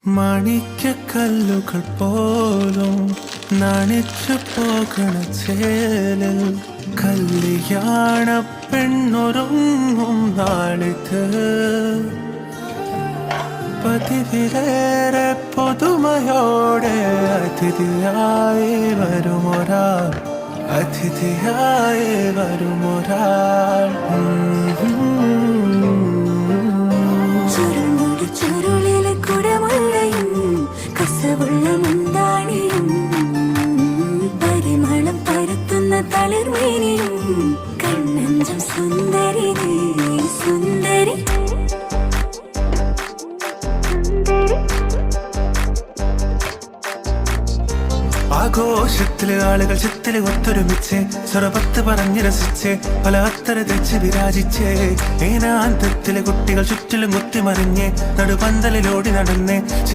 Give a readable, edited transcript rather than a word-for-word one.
മാണിക്യക്കല്ലുകൾ പോലും നാണിച്ചു പോകണ ചേലിൽ കല്യാണ പെണ്ണൊരുങ്ങും നാളിത് പതിവിലേറെ പുതുമയോടെ അതിഥിയായി വരുമൊരാൾ ചുരുളിലെ കുടമുള്ളയും കസവുള്ള മുന്താണിയും പരിമളം പരത്തുന്ന തളിർമേനിയും കണ്ണഞ്ചം സുന്ദരി സുന്ദരി ആഘോഷത്തില് ആളുകൾ ചിത്തില് ഒത്തൊരുമിച്ച് സ്വരപത്ത് പറഞ്ഞ് രസിച്ച് പല അത്തര തെച്ച് വിരാജിച്ച് ഏനാന്തത്തിലെ കുട്ടികൾ ചുറ്റിലും കുത്തിമറിഞ്ഞ് നടുപന്തലിലോടി നടന്ന്